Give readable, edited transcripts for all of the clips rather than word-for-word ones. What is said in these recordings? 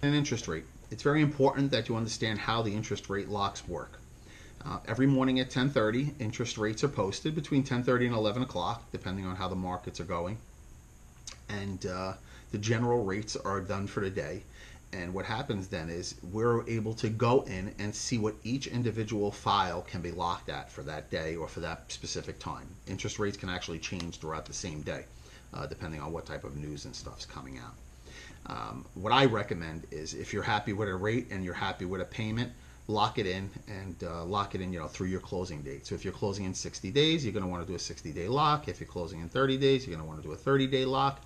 An interest rate. It's very important that you understand how the interest rate locks work. Every morning at 10:30, interest rates are posted between 10:30 and 11 o'clock, depending on how the markets are going. And the general rates are done for the day. And what happens then is we're able to go in and see what each individual file can be locked at for that day or for that specific time. Interest rates can actually change throughout the same day, depending on what type of news and stuff's coming out. What I recommend is if you're happy with a rate and you're happy with a payment, lock it in and lock it in, through your closing date. So if you're closing in 60 days, you're going to want to do a 60-day lock. If you're closing in 30 days, you're going to want to do a 30-day lock.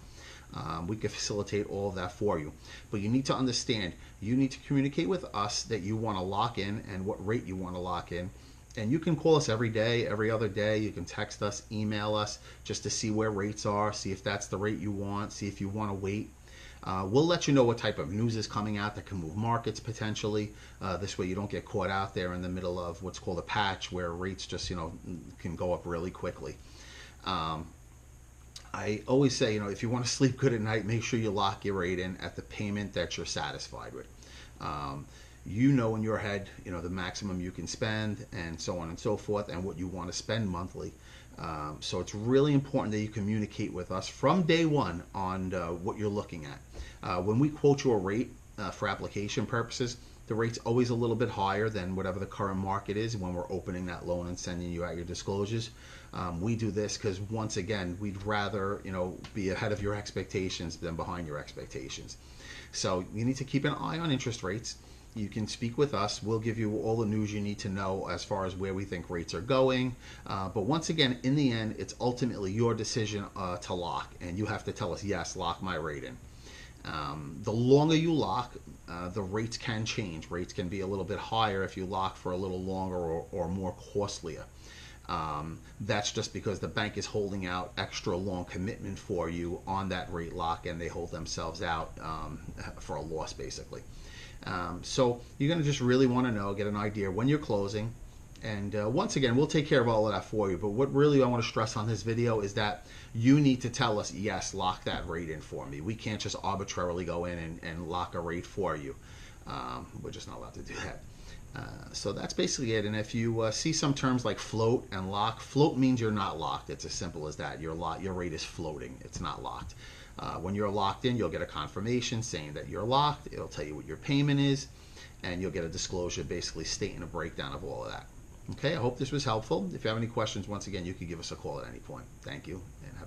We can facilitate all of that for you. But you need to understand, you need to communicate with us that you want to lock in and what rate you want to lock in. And you can call us every day, every other day. You can text us, email us, just to see where rates are, see if that's the rate you want, see if you want to wait. We'll let you know what type of news is coming out that can move markets potentially. This way you don't get caught out there in the middle of what's called a patch where rates just, can go up really quickly. I always say, if you want to sleep good at night, make sure you lock your rate in at the payment that you're satisfied with. In your head, the maximum you can spend and so on and so forth and what you want to spend monthly. So it's really important that you communicate with us from day one on what you're looking at. When we quote you a rate for application purposes, the rate's always a little bit higher than whatever the current market is when we're opening that loan and sending you out your disclosures. We do this because, once again, we'd rather be ahead of your expectations than behind your expectations. So you need to keep an eye on interest rates. You can speak with us. We'll give you all the news you need to know as far as where we think rates are going. But once again, in the end, it's ultimately your decision to lock. And you have to tell us, yes, lock my rate in. The longer you lock, the rates can change. Rates can be a little bit higher if you lock for a little longer or more costlier. That's just because the bank is holding out extra long commitment for you on that rate lock, and they hold themselves out for a loss, basically. So you're going to just really want to get an idea when you're closing. And once again, we'll take care of all of that for you. But what really I want to stress on this video is that you need to tell us, yes, lock that rate in for me. We can't just arbitrarily go in and lock a rate for you. We're just not allowed to do that. So that's basically it. And if you see some terms like float and lock, float means you're not locked. It's as simple as that. Your rate is floating. It's not locked. When you're locked in, you'll get a confirmation saying that you're locked. It'll tell you what your payment is, and you'll get a disclosure basically stating a breakdown of all of that. Okay, I hope this was helpful. If you have any questions, once again, you can give us a call at any point. Thank you, and